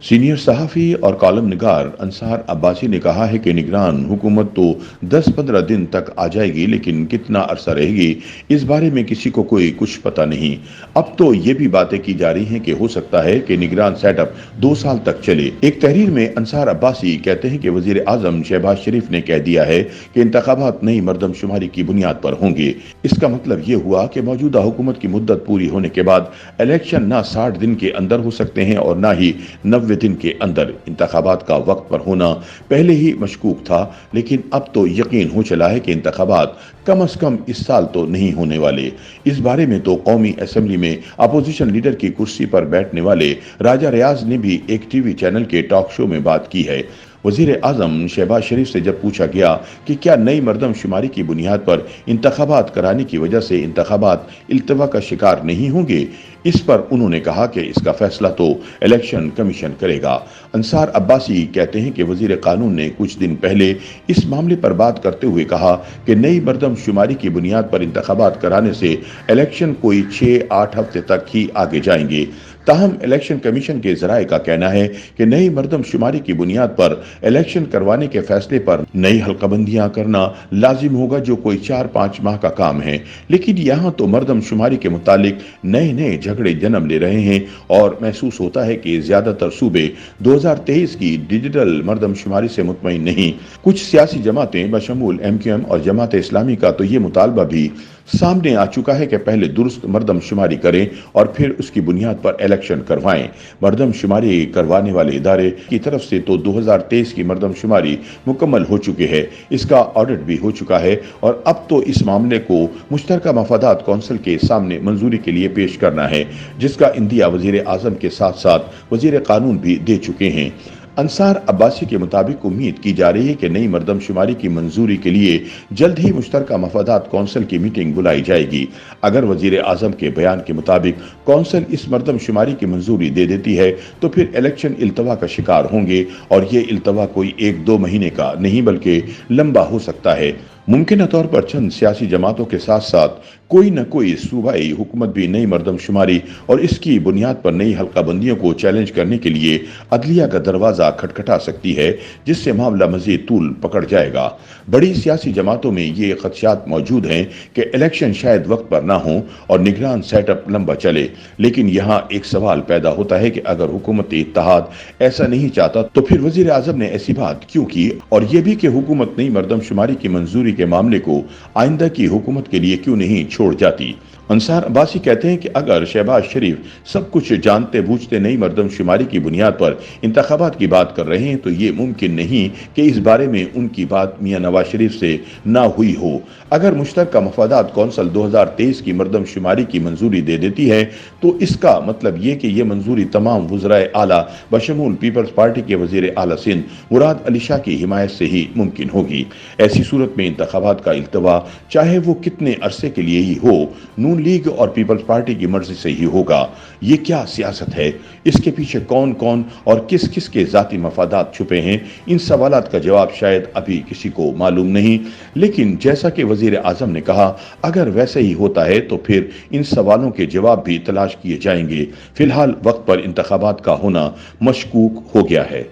Senior सहाफ़ी और column निगार अंसार अब्बासी ने कहा है कि निगरान हुकूमत तो 10-15 दिन तक आ जाएगी, लेकिन कितना अरसा रहेगी इस बारे में किसी को कोई कुछ पता नहीं। अब तो ये भी बातें की जा रही हैं कि हो सकता है कि निगरान सेटअप 2 साल तक चले। एक तहरीर में अंसार अब्बासी कहते हैं कि वजीर आजम शहबाज शरीफ ने कह दिया है कि इंतखाबात नई मरदमशुमारी की बुनियाद पर होंगे। इसका मतलब ये हुआ कि मौजूदा हुकूमत की मुद्दत पूरी होने के बाद इलेक्शन ना 60 दिन के अंदर हो सकते हैं और ना ही 90 दिन के अंदर। इंतखाबात का वक्त पर होना पहले ही मशकूक था, लेकिन अब तो यकीन हो चला है कि इंतखाबात कम अज कम इस साल तो नहीं होने वाले। इस बारे में तो कौमी असम्बली में अपोजिशन लीडर की कुर्सी पर बैठने वाले राजा रियाज ने भी एक टीवी चैनल के टॉक शो में बात की है। वजीर आजम शहबाज शरीफ से जब पूछा गया कि क्या नई मरदमशुमारी की बुनियाद पर इंतखाबात कराने की वजह से इंतखाबात इल्तवा का शिकार नहीं होंगे, इस पर उन्होंने कहा कि इसका फैसला तो इलेक्शन कमीशन करेगा। अंसार अब्बासी कहते हैं कि वजीर कानून ने कुछ दिन पहले इस मामले पर बात करते हुए कहा कि नई मरदमशुमारी की बुनियाद पर इंतखाबात कराने से इलेक्शन कोई 6-8 हफ्ते तक ही आगे जाएंगे। ताहम इलेक्शन कमीशन के जराये का कहना है कि नई मरदमशुमारी की बुनियाद पर इलेक्शन करवाने के फैसले पर नई हल्काबंदियां करना लाजिम होगा, जो कोई 4-5 माह का काम है। लेकिन यहाँ तो मरदमशुमारी के मुतालिक नए नए झगड़े जन्म ले रहे हैं और महसूस होता है कि ज्यादातर सूबे 2023 की डिजिटल मरदमशुमारी से मुतमईन नहीं। कुछ सियासी जमातें बशमूल MQM और जमात इस्लामी का तो ये मुतालबा भी सामने आ चुका है कि पहले दुरुस्त मरदमशुमारी करें और फिर उसकी बुनियाद पर इलेक्शन करवाएं। मरदमशुमारी करवाने वाले इदारे की तरफ से तो 2023 की मरदमशुमारी मुकम्मल हो चुकी है, इसका ऑडिट भी हो चुका है और अब तो इस मामले को मुश्तरका मफादात कौंसिल के सामने मंजूरी के लिए पेश करना है, जिसका इंदिया वजीर आजम के साथ साथ वजीर कानून भी दे चुके हैं। अंसार अब्बासी के मुताबिक उम्मीद की जा रही है कि नई मरदमशुमारी की मंजूरी के लिए जल्द ही मुश्तरका मफादात कौंसिल की मीटिंग बुलाई जाएगी। अगर वजीर आजम के बयान के मुताबिक कौंसिल इस मरदमशुमारी की मंजूरी दे देती है तो फिर इलेक्शन इल्तवा का शिकार होंगे और ये इल्तवा कोई 1-2 महीने का नहीं बल्कि लंबा हो सकता है। मुमकिन तौर पर चंद सियासी जमातों के साथ साथ कोई न कोई सूबाई हुकूमत भी नई मरदमशुमारी और इसकी बुनियाद पर नई हल्काबंदियों को चैलेंज करने के लिए अदलिया का दरवाजा खटखटा सकती है, जिससे मामला मजीद तूल पकड़ जाएगा। बड़ी सियासी जमातों में ये खदशात मौजूद हैं कि इलेक्शन शायद वक्त पर ना हो और निगरान सेटअप लंबा चले। लेकिन यहाँ एक सवाल पैदा होता है कि अगर हुकूमत इत्तेहाद ऐसा नहीं चाहता तो फिर वजीर आजम ने ऐसी बात क्यों की, और ये भी कि हुकूमत नई मरदमशुमारी की मंजूरी के मामले को आइंदा की हुकूमत के लिए क्यों नहीं छोड़ जाती। अंसार अब्बासी कहते हैं कि अगर शहबाज शरीफ सब कुछ जानते बूझते नई मरदमशुमारी की बुनियाद पर इंतखाबात की बात कर रहे हैं तो ये मुमकिन नहीं कि इस बारे में उनकी बात मियां नवाज शरीफ से ना हुई हो। अगर मुश्तरका मफादात कौंसिल 2023 की मरदमशुमारी की मंजूरी दे देती है तो इसका मतलब ये कि ये मंजूरी तमाम वज़राए आला बशमूल पीपल्स पार्टी के वज़ीर आला सिंध मुराद अली शाह की हिमायत से ही मुमकिन होगी। ऐसी सूरत में इंतखाबात का इल्तवा चाहे वो कितने अरसे के लिए ही हो, नून लीग और पीपल्स पार्टी की मर्जी से ही होगा। ये क्या सियासत है, इसके पीछे कौन कौन और किस किस के जाती मफादात छुपे हैं, इन सवालात का जवाब शायद अभी किसी को मालूम नहीं। लेकिन जैसा कि वजीर आजम ने कहा, अगर वैसे ही होता है तो फिर इन सवालों के जवाब भी तलाश किए जाएंगे। फिलहाल वक्त पर इंतखाबात का होना मशकूक हो गया है।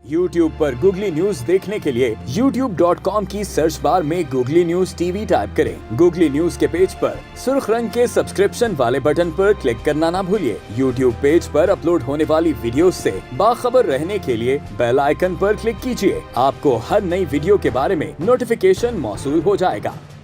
YouTube पर गूगली न्यूज देखने के लिए youtube.com की सर्च बार में गूगली न्यूज टीवी टाइप करें। गूगली न्यूज के पेज पर सुर्ख रंग के सब्सक्रिप्शन वाले बटन पर क्लिक करना ना भूलिए। YouTube पेज पर अपलोड होने वाली वीडियोस से बाखबर रहने के लिए बेल आइकन पर क्लिक कीजिए। आपको हर नई वीडियो के बारे में नोटिफिकेशन मौसूल हो जाएगा।